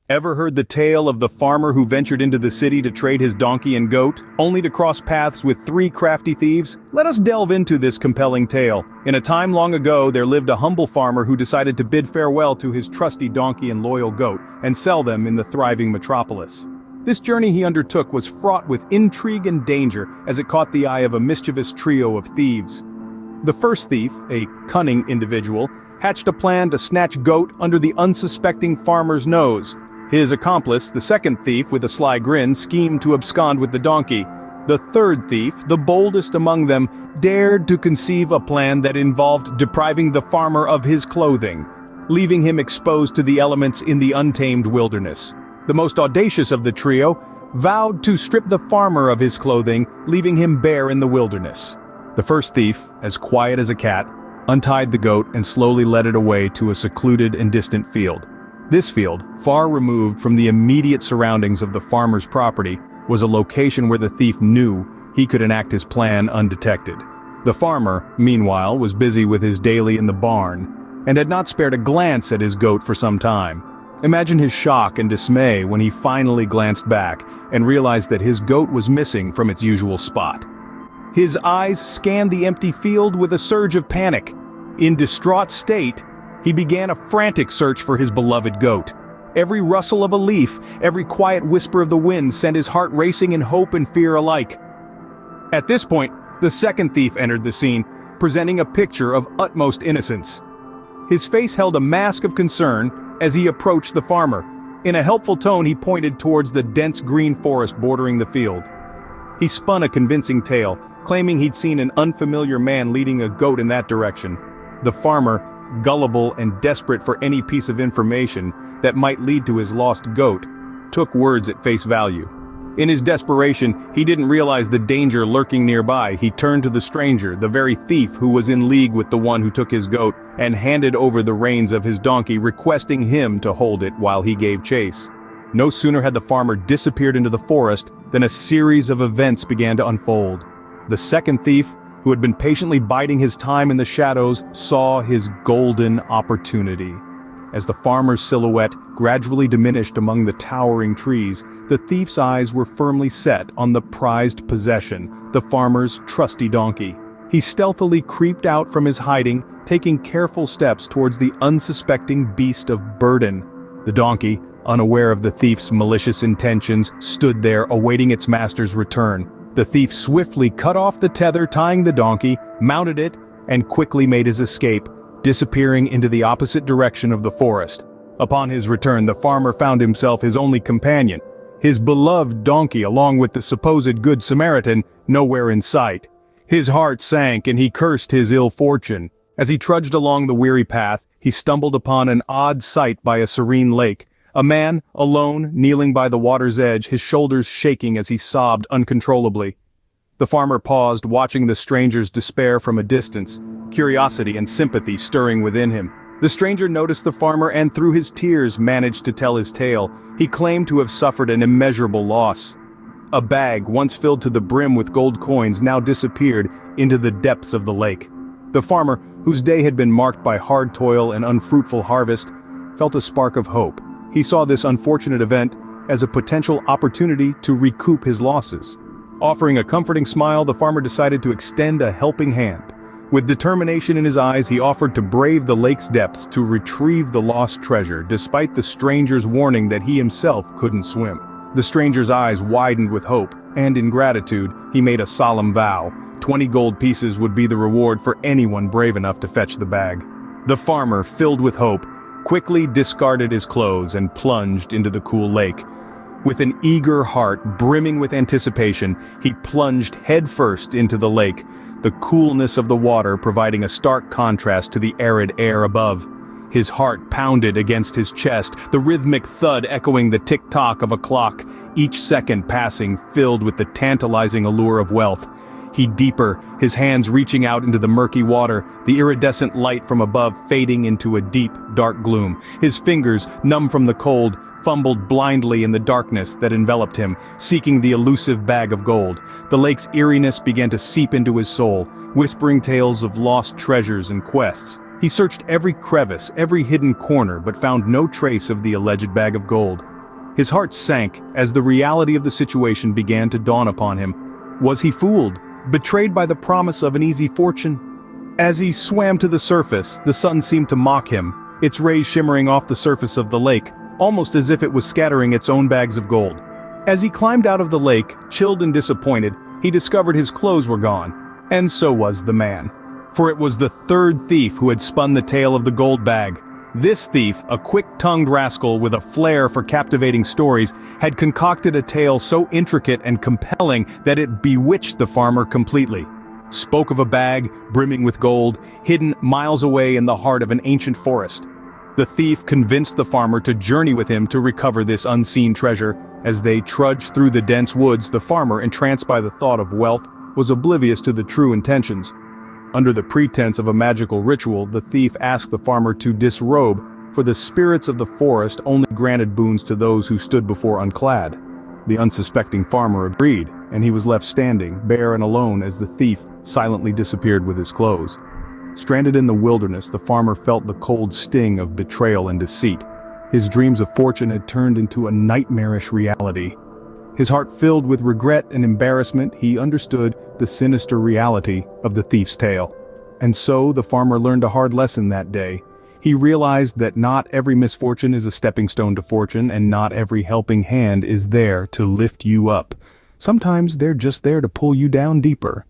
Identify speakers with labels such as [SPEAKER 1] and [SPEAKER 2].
[SPEAKER 1] Ever heard the tale of the farmer who ventured into the city to trade his donkey and goat, only to cross paths with three crafty thieves? Let us delve into this compelling tale. In a time long ago, there lived a humble farmer who decided to bid farewell to his trusty donkey and loyal goat, and sell them in the thriving metropolis. This journey he undertook was fraught with intrigue and danger as it caught the eye of a mischievous trio of thieves. The first thief, a cunning individual, hatched a plan to snatch goat under the unsuspecting farmer's nose. His accomplice, the second thief with a sly grin, schemed to abscond with the donkey. The third thief, the boldest among them, dared to conceive a plan that involved depriving the farmer of his clothing, leaving him exposed to the elements in the untamed wilderness. The most audacious of the trio vowed to strip the farmer of his clothing, leaving him bare in the wilderness. The first thief, as quiet as a cat, untied the goat and slowly led it away to a secluded and distant field. This field, far removed from the immediate surroundings of the farmer's property, was a location where the thief knew he could enact his plan undetected. The farmer, meanwhile, was busy with his daily in the barn, and had not spared a glance at his goat for some time. Imagine his shock and dismay when he finally glanced back and realized that his goat was missing from its usual spot. His eyes scanned the empty field with a surge of panic. In distraught state, he began a frantic search for his beloved goat. Every rustle of a leaf, every quiet whisper of the wind sent his heart racing in hope and fear alike. At this point, the second thief entered the scene, presenting a picture of utmost innocence. His face held a mask of concern as he approached the farmer. In a helpful tone, he pointed towards the dense green forest bordering the field. He spun a convincing tale, claiming he'd seen an unfamiliar man leading a goat in that direction. The farmer, gullible and desperate for any piece of information that might lead to his lost goat, took words at face value. In his desperation, he didn't realize the danger lurking nearby. He turned to the stranger, the very thief who was in league with the one who took his goat, and handed over the reins of his donkey, requesting him to hold it while he gave chase. No sooner had the farmer disappeared into the forest than a series of events began to unfold. The second thief, who had been patiently biding his time in the shadows, saw his golden opportunity. As the farmer's silhouette gradually diminished among the towering trees, the thief's eyes were firmly set on the prized possession, the farmer's trusty donkey. He stealthily creeped out from his hiding, taking careful steps towards the unsuspecting beast of burden. The donkey, unaware of the thief's malicious intentions, stood there awaiting its master's return. The thief swiftly cut off the tether tying the donkey, mounted it, and quickly made his escape, disappearing into the opposite direction of the forest. Upon his return, the farmer found himself his only companion, his beloved donkey along with the supposed Good Samaritan, nowhere in sight. His heart sank and he cursed his ill fortune. As he trudged along the weary path, he stumbled upon an odd sight by a serene lake. A man, alone, kneeling by the water's edge, his shoulders shaking as he sobbed uncontrollably. The farmer paused, watching the stranger's despair from a distance, curiosity and sympathy stirring within him. The stranger noticed the farmer and through his tears managed to tell his tale. He claimed to have suffered an immeasurable loss. A bag, once filled to the brim with gold coins, now disappeared into the depths of the lake. The farmer, whose day had been marked by hard toil and unfruitful harvest, felt a spark of hope. He saw this unfortunate event as a potential opportunity to recoup his losses. Offering a comforting smile, the farmer decided to extend a helping hand. With determination in his eyes, he offered to brave the lake's depths to retrieve the lost treasure, despite the stranger's warning that he himself couldn't swim. The stranger's eyes widened with hope, and in gratitude, he made a solemn vow. 20 gold pieces would be the reward for anyone brave enough to fetch the bag. The farmer, filled with hope, quickly discarded his clothes and plunged into the cool lake. With an eager heart brimming with anticipation, he plunged headfirst into the lake, the coolness of the water providing a stark contrast to the arid air above. His heart pounded against his chest, the rhythmic thud echoing the tick-tock of a clock, each second passing filled with the tantalizing allure of wealth. He deeper, his hands reaching out into the murky water, the iridescent light from above fading into a deep, dark gloom. His fingers, numb from the cold, fumbled blindly in the darkness that enveloped him, seeking the elusive bag of gold. The lake's eeriness began to seep into his soul, whispering tales of lost treasures and quests. He searched every crevice, every hidden corner, but found no trace of the alleged bag of gold. His heart sank as the reality of the situation began to dawn upon him. Was he fooled, betrayed by the promise of an easy fortune? As he swam to the surface, the sun seemed to mock him, its rays shimmering off the surface of the lake, almost as if it was scattering its own bags of gold. As he climbed out of the lake, chilled and disappointed, he discovered his clothes were gone, and so was the man. For it was the third thief who had spun the tale of the gold bag. This thief, a quick-tongued rascal with a flair for captivating stories, had concocted a tale so intricate and compelling that it bewitched the farmer completely. Spoke of a bag, brimming with gold, hidden miles away in the heart of an ancient forest. The thief convinced the farmer to journey with him to recover this unseen treasure. As they trudged through the dense woods, the farmer, entranced by the thought of wealth, was oblivious to the true intentions. Under the pretense of a magical ritual, the thief asked the farmer to disrobe, for the spirits of the forest only granted boons to those who stood before unclad. The unsuspecting farmer agreed, and he was left standing, bare and alone, as the thief silently disappeared with his clothes. Stranded in the wilderness, the farmer felt the cold sting of betrayal and deceit. His dreams of fortune had turned into a nightmarish reality. His heart filled with regret and embarrassment, he understood the sinister reality of the thief's tale. And so the farmer learned a hard lesson that day. He realized that not every misfortune is a stepping stone to fortune, and not every helping hand is there to lift you up. Sometimes they're just there to pull you down deeper.